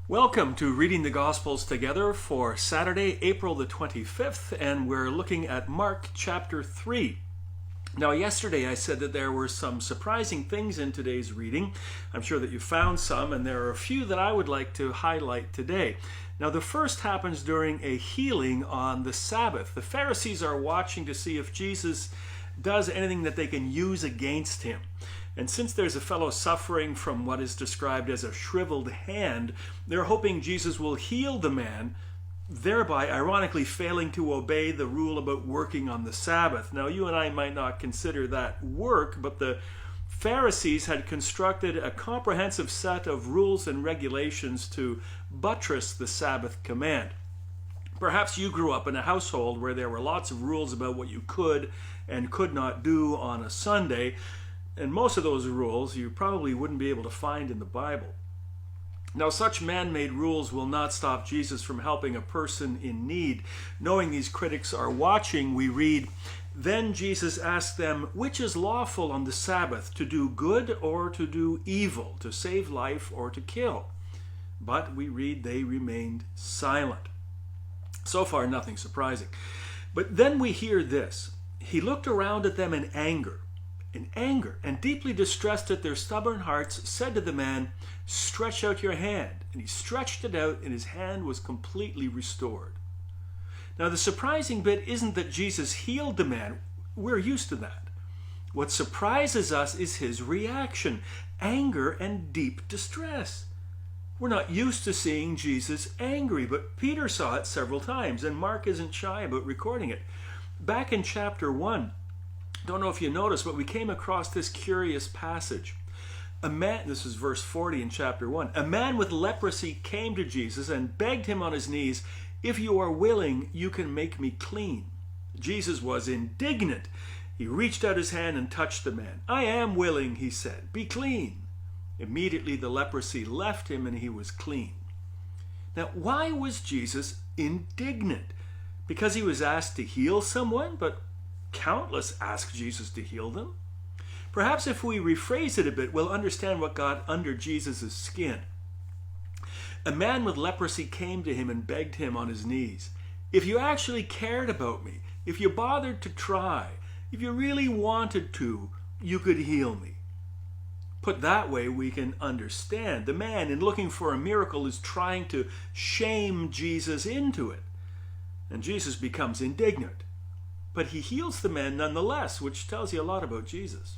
Welcome to Reading the Gospels Together for Saturday, April the 25th, and we're looking at Mark chapter 3. Now, yesterday I said that there were some surprising things in today's reading. I'm sure that you found some, and there are a few that I would like to highlight today. Now, the first happens during a healing on the Sabbath. The Pharisees are watching to see if Jesus does anything that they can use against him. And since there's a fellow suffering from what is described as a shriveled hand, they're hoping Jesus will heal the man, thereby ironically failing to obey the rule about working on the Sabbath. Now, you and I might not consider that work, but the Pharisees had constructed a comprehensive set of rules and regulations to buttress the Sabbath command. Perhaps you grew up in a household where there were lots of rules about what you could and could not do on a Sunday. And most of those rules you probably wouldn't be able to find in the Bible. Now, such man-made rules will not stop Jesus from helping a person in need. Knowing these critics are watching, we read, "Then Jesus asked them, 'Which is lawful on the Sabbath, to do good or to do evil, to save life or to kill?' But we read they remained silent." So far, nothing surprising. But then we hear this. He looked around at them in anger, and deeply distressed at their stubborn hearts, said to the man, "Stretch out your hand." And he stretched it out, and his hand was completely restored. Now, the surprising bit isn't that Jesus healed the man. We're used to that. What surprises us is his reaction, anger and deep distress. We're not used to seeing Jesus angry, but Peter saw it several times, and Mark isn't shy about recording it. Back in chapter 1, don't know if you noticed, but we came across this curious passage. This is verse 40 in chapter 1. A man with leprosy came to Jesus and begged him on his knees, "If you are willing, you can make me clean." Jesus was indignant. He reached out his hand and touched the man. "I am willing," he said. "Be clean." Immediately the leprosy left him and he was clean. Now, why was Jesus indignant? Because he was asked to heal someone, but countless asked Jesus to heal them? Perhaps if we rephrase it a bit, we'll understand what got under Jesus' skin. A man with leprosy came to him and begged him on his knees, "If you actually cared about me, if you bothered to try, if you really wanted to, you could heal me." Put that way, we can understand. The man, in looking for a miracle, is trying to shame Jesus into it. And Jesus becomes indignant. But he heals the man nonetheless, which tells you a lot about Jesus.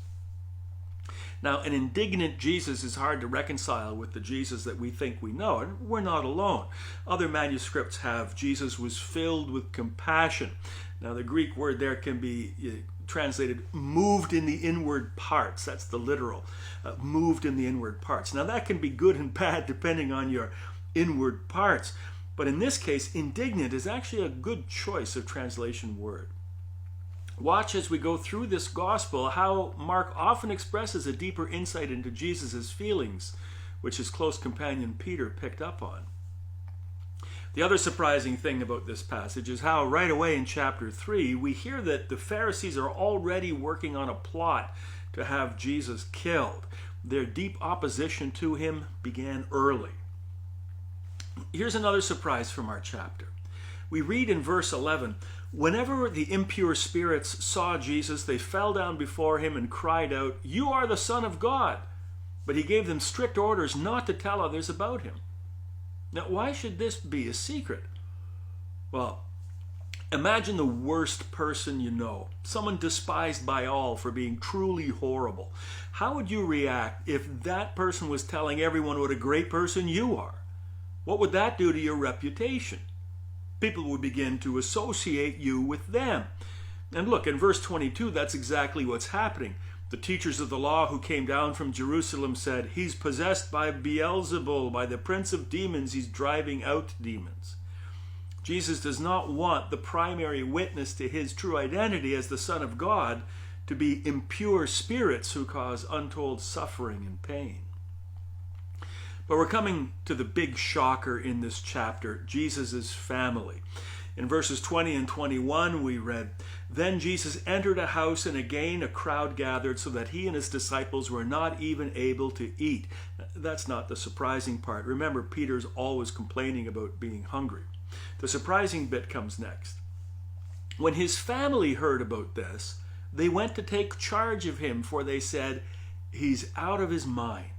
Now, an indignant Jesus is hard to reconcile with the Jesus that we think we know, and we're not alone. Other manuscripts have Jesus was filled with compassion. Now, the Greek word there can be translated moved in the inward parts. That's the literal, moved in the inward parts. Now, that can be good and bad depending on your inward parts. But in this case, indignant is actually a good choice of translation word. Watch as we go through this gospel how Mark often expresses a deeper insight into Jesus' feelings, which his close companion Peter picked up on. The other surprising thing about this passage is how right away in chapter 3 we hear that the Pharisees are already working on a plot to have Jesus killed. Their deep opposition to him began early. Here's another surprise from our chapter. We read in verse 11, "Whenever the impure spirits saw Jesus, they fell down before him and cried out, 'You are the Son of God!' But he gave them strict orders not to tell others about him." Now, why should this be a secret? Well, imagine the worst person you know, someone despised by all for being truly horrible. How would you react if that person was telling everyone what a great person you are? What would that do to your reputation? People would begin to associate you with them. And look, in verse 22, that's exactly what's happening. The teachers of the law who came down from Jerusalem said, "He's possessed by Beelzebul, by the prince of demons, he's driving out demons." Jesus does not want the primary witness to his true identity as the Son of God to be impure spirits who cause untold suffering and pain. But we're coming to the big shocker in this chapter, Jesus' family. In verses 20 and 21, we read, Then Jesus entered a house, and again a crowd gathered, so that he and his disciples were not even able to eat. That's not the surprising part. Remember, Peter's always complaining about being hungry. The surprising bit comes next. When his family heard about this, they went to take charge of him, for they said, "He's out of his mind."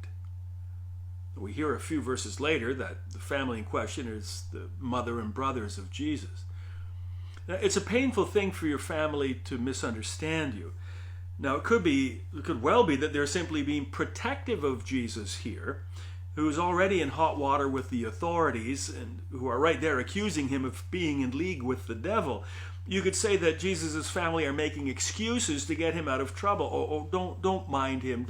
We hear a few verses later that the family in question is the mother and brothers of Jesus. Now, it's a painful thing for your family to misunderstand you. Now, it could well be that they're simply being protective of Jesus here, who's already in hot water with the authorities and who are right there accusing him of being in league with the devil. You could say that Jesus' family are making excuses to get him out of trouble. Don't mind him.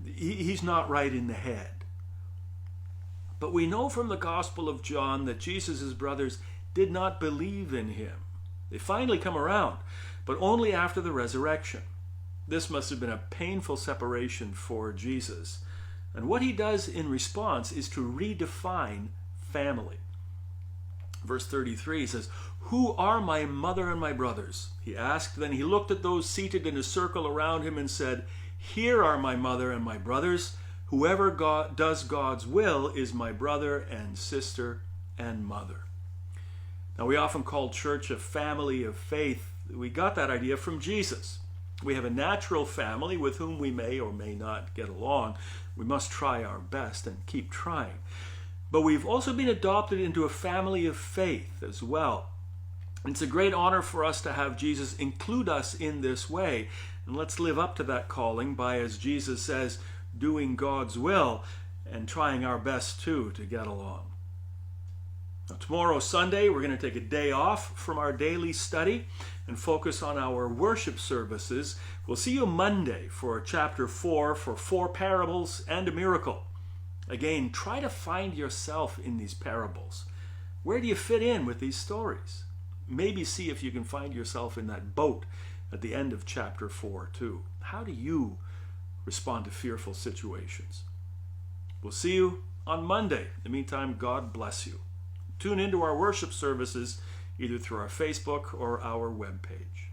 He's not right in the head. But we know from the Gospel of John that Jesus' brothers did not believe in him. They finally come around, but only after the resurrection. This must have been a painful separation for Jesus. And what he does in response is to redefine family. Verse 33 says, "Who are my mother and my brothers?" he asked. Then he looked at those seated in a circle around him and said, "Here are my mother and my brothers. Whoever does God's will is my brother and sister and mother." Now, we often call church a family of faith. We got that idea from Jesus. We have a natural family with whom we may or may not get along. We must try our best and keep trying. But we've also been adopted into a family of faith as well. It's a great honor for us to have Jesus include us in this way. And let's live up to that calling by, as Jesus says, doing God's will and trying our best too to get along. Now, tomorrow, Sunday, we're going to take a day off from our daily study and focus on our worship services. We'll see you Monday for chapter 4 for 4 parables and a miracle. Again, try to find yourself in these parables. Where do you fit in with these stories? Maybe see if you can find yourself in that boat at the end of chapter 4 too. How do you respond to fearful situations? We'll see you on Monday. In the meantime, God bless you. Tune into our worship services either through our Facebook or our webpage.